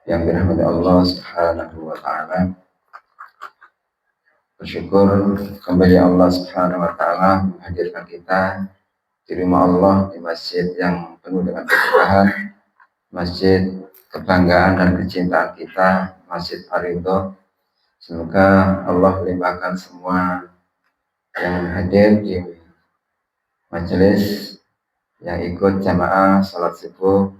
yang dirahmati Allah Subhanahu wa taala. Bersyukur kembali Allah Subhanahu wa taala menghadirkan kita di rumah Allah, di masjid yang penuh dengan keberkahan, masjid kebanggaan dan kecintaan kita, Masjid Ar-Ridho. Semoga Allah limpahkan semua yang hadir di majelis, yang ikut jamaah salat subuh,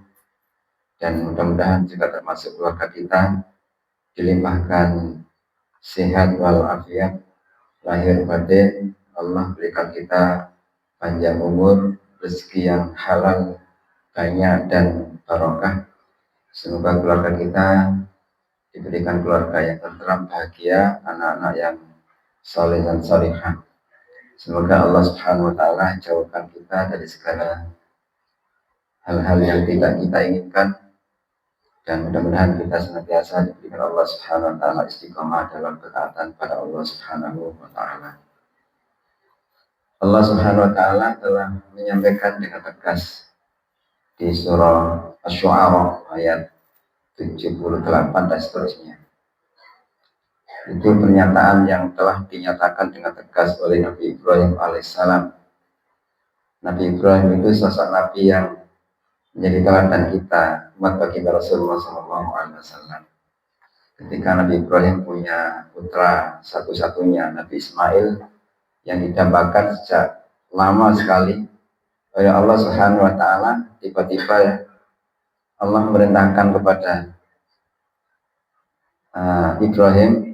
dan mudah-mudahan juga termasuk keluarga kita dilimpahkan sehat walafiat lahir batin. Allah berikan kita panjang umur, rezeki yang halal, banyak dan barokah. Semoga keluarga kita diberikan keluarga yang tenteram, bahagia, anak-anak yang saleh dan salihah. Semoga Allah Subhanahu wa taala jauhkan kita dari segala hal-hal yang tidak kita inginkan, dan mudah-mudahan kita senantiasa diberikan Allah Subhanahu wa taala istiqomah dalam ketaatan pada Allah Subhanahu wa taala. Allah Subhanahu wa taala telah menyampaikan dengan tegas di surah Asy-Syu'ara ayat 78 dan seterusnya. Itu pernyataan yang telah dinyatakan dengan tegas oleh Nabi Ibrahim alaihissalam. Nabi Ibrahim itu sosok Nabi yang menjadi teladan kita, umat baginda Rasulullah SAW. Ketika Nabi Ibrahim punya putra satu-satunya, Nabi Ismail, yang didambakan sejak lama sekali oleh Allah Subhanahu wa taala, tiba-tiba Allah memerintahkan kepada Ibrahim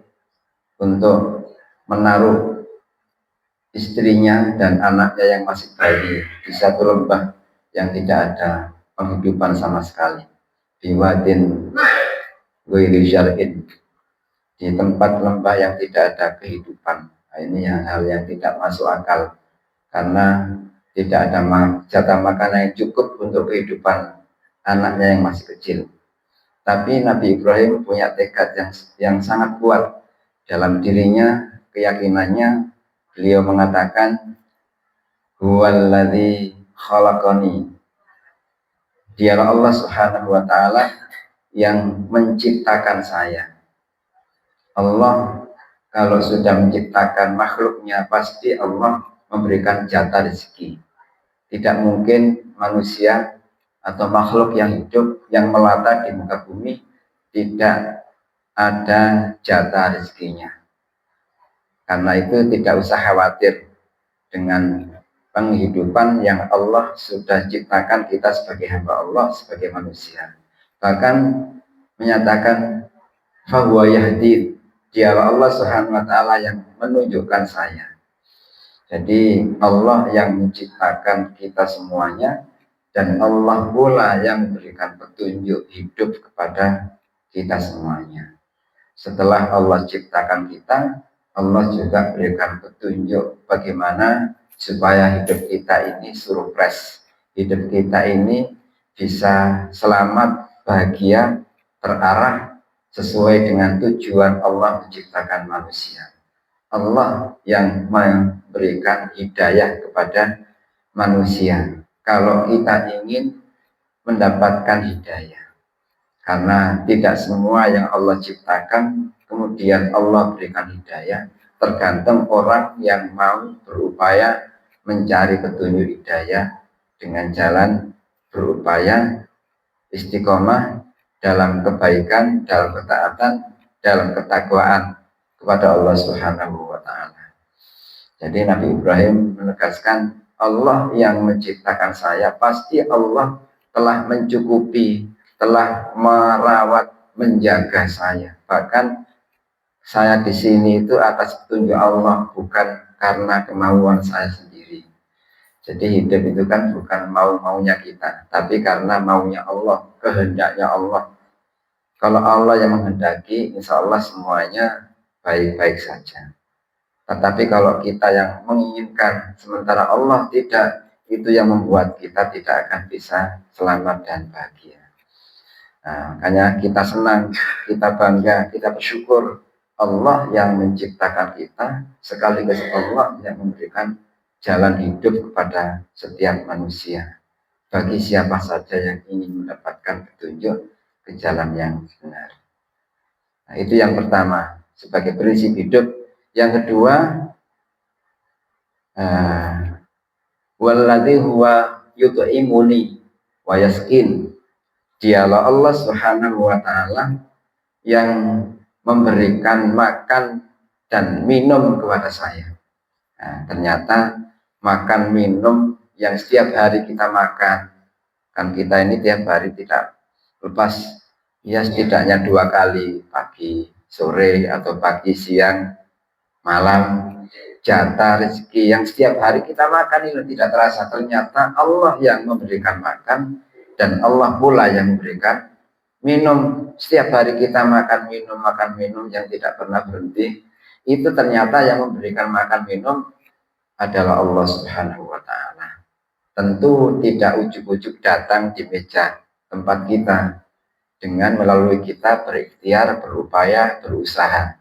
untuk menaruh istrinya dan anaknya yang masih bayi di satu lembah yang tidak ada penghidupan sama sekali, biwadin ghairi syar'in, di tempat lembah yang tidak ada kehidupan. Ini hal yang tidak masuk akal, karena tidak ada jatah makanan yang cukup untuk kehidupan anaknya yang masih kecil. Tapi Nabi Ibrahim punya tekad yang sangat kuat dalam dirinya, keyakinannya. Beliau mengatakan, huwallazi khalaqani, dialah Allah Subhanahu wa taala yang menciptakan saya. Allah kalau sudah menciptakan makhluknya, pasti Allah memberikan jatah rezeki. Tidak mungkin manusia atau makhluk yang hidup, yang melata di muka bumi, tidak ada jatah rezekinya. Karena itu tidak usah khawatir dengan penghidupan yang Allah sudah ciptakan kita sebagai hamba Allah, sebagai manusia. Bahkan menyatakan fahuwa yahdin, dialah Allah Subhanahu wa taala yang menunjukkan saya. Jadi Allah yang menciptakan kita semuanya, dan Allah pula yang memberikan petunjuk hidup kepada kita semuanya. Setelah Allah ciptakan kita, Allah juga berikan petunjuk bagaimana supaya hidup kita ini surprise, hidup kita ini bisa selamat, bahagia, terarah sesuai dengan tujuan Allah menciptakan manusia. Allah yang memberikan hidayah kepada manusia kalau kita ingin mendapatkan hidayah. Karena tidak semua yang Allah ciptakan kemudian Allah berikan hidayah, tergantung orang yang mau berupaya mencari petunjuk hidayah dengan jalan berupaya istiqomah dalam kebaikan, dalam ketaatan, dalam ketakwaan kepada Allah Subhanahu wa taala. Jadi Nabi Ibrahim menegaskan, Allah yang menciptakan saya, pasti Allah telah mencukupi, telah merawat, menjaga saya. Bahkan saya di sini itu atas petunjuk Allah, bukan karena kemauan saya sendiri. Jadi hidup itu kan bukan mau-maunya kita, tapi karena maunya Allah, kehendaknya Allah. Kalau Allah yang menghendaki, insya Allah semuanya baik-baik saja. Tetapi kalau kita yang menginginkan sementara Allah tidak, itu yang membuat kita tidak akan bisa selamat dan bahagia. Nah, makanya kita senang, kita bangga, kita bersyukur Allah yang menciptakan kita, sekaligus Allah yang memberikan jalan hidup kepada setiap manusia. Bagi siapa saja yang ingin mendapatkan petunjuk, ke jalan yang benar. Nah, itu yang pertama sebagai prinsip hidup. Yang kedua, walladzi huwa yut'imuni wa yaskin. Dialah Allah Subhanahu wa taala yang memberikan makan dan minum kepada saya. Nah, ternyata makan minum yang setiap hari kita makan, kan kita ini tiap hari tidak lepas ya setidaknya 2 kali, pagi, sore, atau pagi, siang, malam, jatah rezeki yang setiap hari kita makan ini tidak terasa. Ternyata Allah yang memberikan makan dan Allah pula yang memberikan minum. Setiap hari kita makan minum yang tidak pernah berhenti. Itu ternyata yang memberikan makan minum adalah Allah Subhanahu wa taala. Tentu tidak ujuk-ujuk datang di meja tempat kita dengan melalui kita berikhtiar, berupaya, berusaha.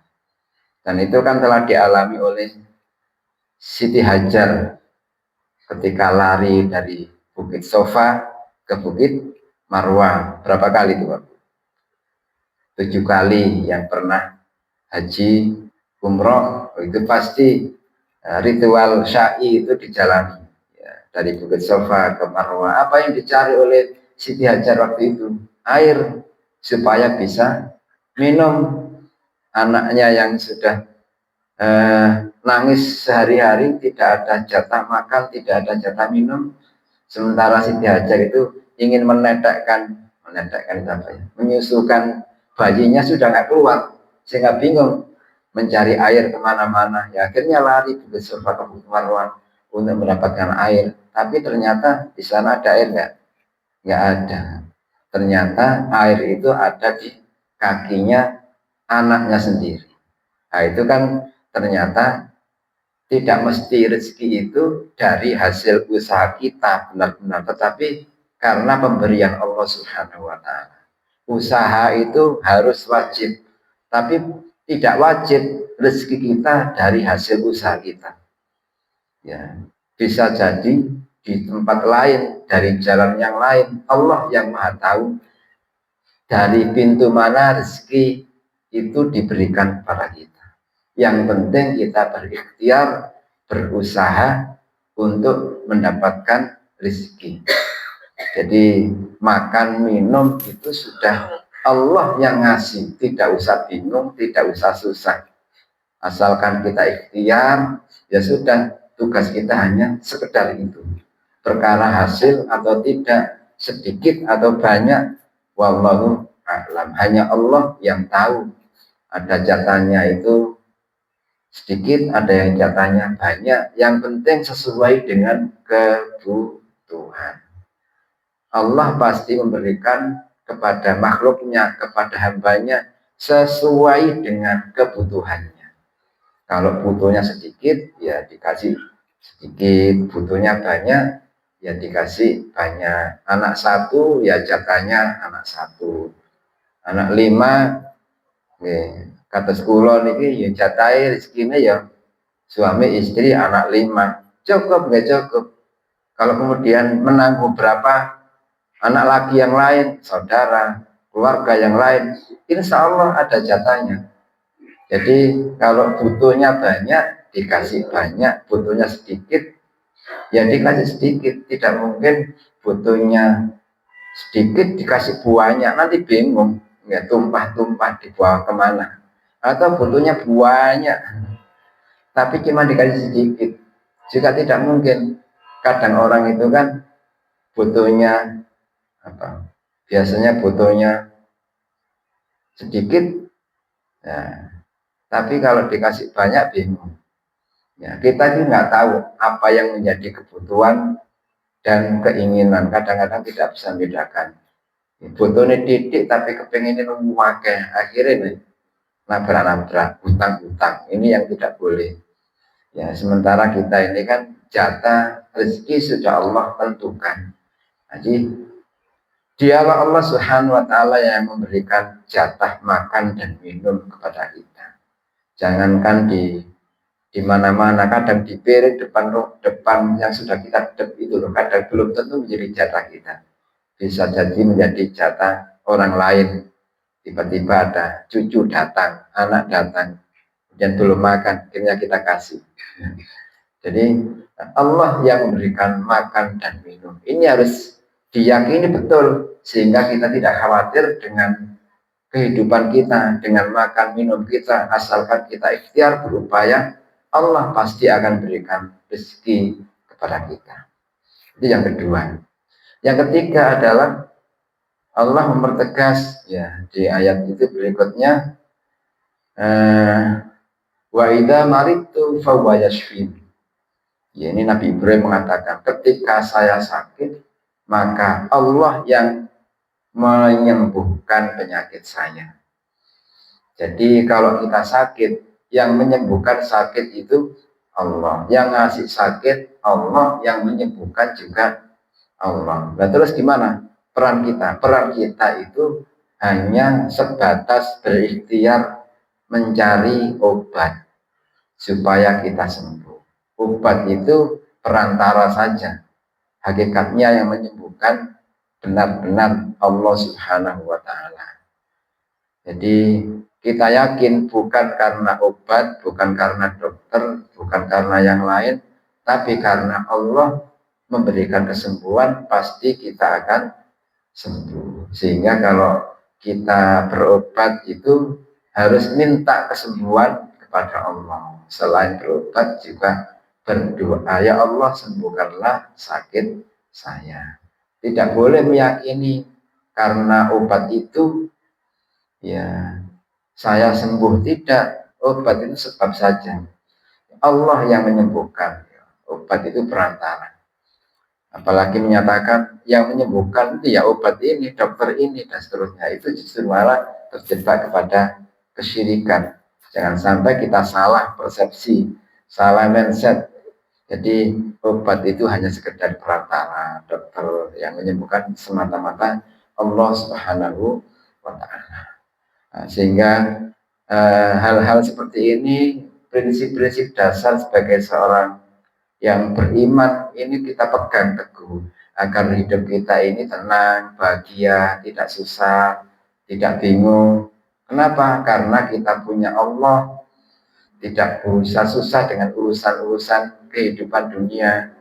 Dan itu kan telah dialami oleh Siti Hajar ketika lari dari Bukit Sofa ke Bukit Marwah. Berapa kali itu, Pak? 7 kali. Yang pernah haji, umroh, itu pasti ritual syai itu dijalani ya, dari Bukit Sofa ke Marwah. Apa yang dicari oleh Siti Hajar waktu itu? Air, supaya bisa minum. Anaknya yang sudah nangis sehari-hari, tidak ada jatah makan, tidak ada jatah minum, sementara Siti Hajar itu ingin menetekkan apa ya, menyusukan bayinya sudah nggak keluar, sehingga bingung mencari air kemana-mana. Ya akhirnya lari ke Sofa ke Bukit Marwah untuk mendapatkan air, tapi ternyata di sana ada air nggak ada. Ternyata air itu ada di kakinya anaknya sendiri. Nah itu kan ternyata tidak mesti rezeki itu dari hasil usaha kita benar-benar, tetapi karena pemberian Allah Subhanahu wa taala. Usaha itu harus wajib, tapi tidak wajib rezeki kita dari hasil usaha kita. Ya, bisa jadi di tempat lain, dari jalan yang lain, Allah yang Maha tahu dari pintu mana rezeki itu diberikan kepada kita. Yang penting kita berikhtiar, berusaha untuk mendapatkan rezeki. Jadi makan minum itu sudah Allah yang ngasih, tidak usah bingung, tidak usah susah. Asalkan kita ikhtiar, ya sudah, tugas kita hanya sekedar itu. Perkara hasil atau tidak, sedikit atau banyak, wallahu a'lam, hanya Allah yang tahu. Ada jatahnya itu sedikit, ada yang jatahnya banyak. Yang penting sesuai dengan kebutuhan. Allah pasti memberikan kepada makhluknya, kepada hambanya sesuai dengan kebutuhannya. Kalau butuhnya sedikit, ya dikasih sedikit. Butuhnya banyak, ya dikasih banyak. Anak 1, ya jatahnya anak 1. Anak 5, kata sekolah niki ya jatahe rezekine ya suami istri anak 5. Cukup nggak cukup? Kalau kemudian menanggung berapa anak lagi yang lain, saudara, keluarga yang lain, insya Allah ada jatahnya. Jadi kalau butuhnya banyak, dikasih banyak, butuhnya sedikit, ya dikasih sedikit. Tidak mungkin butuhnya sedikit dikasih banyak, nanti bingung, ya tumpah-tumpah dibawa kemana. Atau butuhnya banyak, tapi cuma dikasih sedikit, juga tidak mungkin. Kadang orang itu kan butuhnya apa? Biasanya butuhnya sedikit, ya, tapi kalau dikasih banyak bingung. Ya, kita ini nggak tahu apa yang menjadi kebutuhan dan keinginan. Kadang-kadang tidak bisa membedakan. Butuhnya titik tapi kepinginnya memakai, akhirnya nih nabrak-nabrak, hutang-hutang. Ini yang tidak boleh. Ya, sementara kita ini kan jatah rezeki sudah Allah tentukan. Jadi dialah Allah Subhanahu wa taala yang memberikan jatah makan dan minum kepada kita. Jangankan di mana-mana, kadang di piring depan yang sudah kita dep itu loh, kadang belum tentu menjadi jatah kita. Bisa jadi menjadi jatah orang lain, tiba-tiba ada cucu datang, anak datang, dan belum makan, akhirnya kita kasih. Jadi Allah yang memberikan makan dan minum. Ini harus diyakini betul, sehingga kita tidak khawatir dengan kehidupan kita, dengan makan minum kita, asalkan kita ikhtiar berupaya, Allah pasti akan berikan rezeki kepada kita. Itu yang kedua. Yang ketiga adalah Allah mempertegas ya di ayat itu berikutnya, wa idza maridtu fahuwa yashfin. Ya, ini Nabi Ibrahim mengatakan, ketika saya sakit, maka Allah yang menyembuhkan penyakit saya. Jadi kalau kita sakit, yang menyembuhkan sakit itu Allah. Yang ngasih sakit Allah, yang menyembuhkan juga Allah. Nah terus gimana peran kita? Peran kita itu hanya sebatas berikhtiar mencari obat supaya kita sembuh. Obat itu perantara saja. Hakikatnya yang menyembuhkan benar-benar Allah Subhanahu wa Ta'ala. Jadi kita yakin bukan karena obat, bukan karena dokter, bukan karena yang lain, tapi karena Allah memberikan kesembuhan, pasti kita akan sembuh. Sehingga kalau kita berobat itu harus minta kesembuhan kepada Allah. Selain berobat juga berdoa, ya Allah sembuhkanlah sakit saya. Tidak boleh meyakini karena obat itu ya saya sembuh, tidak. Obat itu sebab saja, Allah yang menyembuhkan, obat itu perantara. Apalagi menyatakan yang menyembuhkan itu ya obat ini, dokter ini, dan seterusnya. Itu justru malah terjebak kepada kesyirikan. Jangan sampai kita salah persepsi, salah mindset. Jadi obat itu hanya sekedar perantara, dokter yang menyembuhkan semata-mata Allah Subhanahu wa Ta'ala. Nah, sehingga hal-hal seperti ini, prinsip-prinsip dasar sebagai seorang yang beriman ini kita pegang teguh agar hidup kita ini tenang, bahagia, tidak susah, tidak bingung. Kenapa? Karena kita punya Allah, tidak usah susah dengan urusan-urusan kehidupan dunia.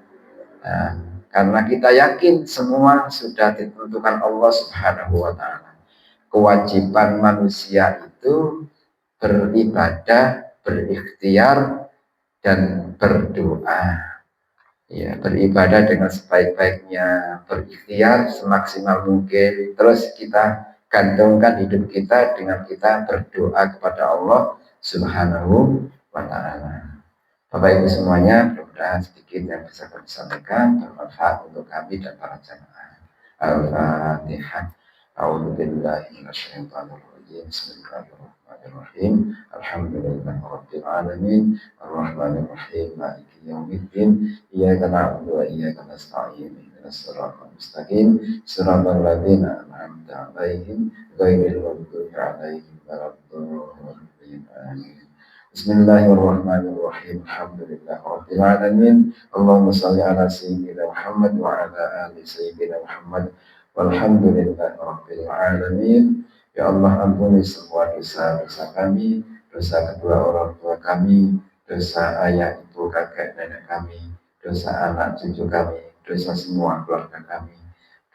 Nah, karena kita yakin semua sudah ditentukan Allah Subhanahu wa Ta'ala. Kewajiban manusia itu beribadah, berikhtiar, dan berdoa. Ya, beribadah dengan sebaik-baiknya, berikhtiar semaksimal mungkin. Terus kita gantungkan hidup kita dengan kita berdoa kepada Allah Subhanahu wa Ta'ala. Bapak Ibu semuanya, mudah-mudahan sedikit yang bisa kami sampaikan bermanfaat untuk kami dan para jamaah. Al-Fatihah. A'udzubillahi minasyaitonir rajim. Bismillahirrahmanirrahim. Alhamdulillahirabbil alamin. Arrahmanir rahim. Maliki yaumiddin. Iyyaka na'budu wa iyyaka nasta'in. Ihdinas siratal mustaqim. Siratal ladzina an'amta 'alaihim ghairil maghdubi 'alaihim waladdallin. Amin. Bismillahirrahmanirrahim. Alhamdulillahirabbil alamin. Allahumma shalli ala sayyidina Muhammad wa ala ali sayyidina Muhammad. Walhamdulillahirabbil alamin. Ya Allah, ampuni semua dosa-dosa kami, dosa kedua orang tua kami, dosa ayah, ibu, kakek, nenek kami, dosa anak cucu kami, dosa semua keluarga kami,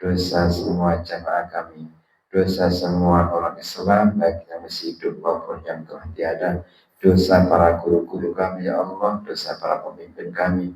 dosa semua jamaah kami, dosa semua orang Islam baik yang masih hidup maupun yang telah tiada, dosa para guru-guru kami ya Allah, dosa para pemimpin kami,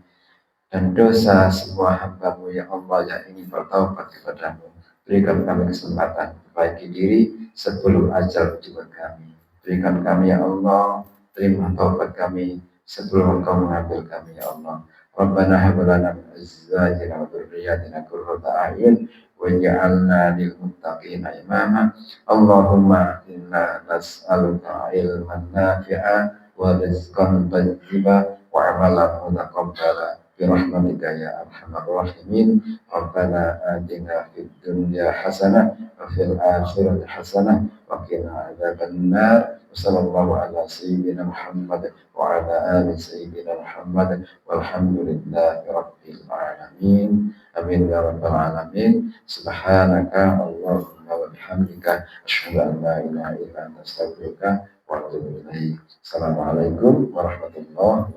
dan dosa semua hamba-Mu ya Allah yang ingin bertaubat kepadamu. Berikan kami kesempatan perbaiki diri sebelum ajal menjemput kami. Berikan kami ya Allah, terima taubat kami sebelum Engkau mengambil kami ya Allah. Rabbana hab lana min azwajina wa dhurriyyatina qurrata a'yun waj'alna lil muttaqina imama. Allahumma inna nas'aluka ilman nafi'a wa rizqan thayyiban wa amalan mutaqabbala birahmatika ya arhamar rahimin. Rabbana atina fid dunya hasanah wa fil akhirati hasanah wa qina adzabannar. Sallallahu ala sayyidina Muhammad wa ala ali sayyidina Muhammad walhamdulillahi rabbil alamin. Amin ya rabbal alamin. Subhanaka Allahumma subhanakallahumma wa bihamdika asyhadu an la ilaha illa anta astaghfiruka wa atubu ilaik. Assalamualaikum warahmatullahi wabarakatuh.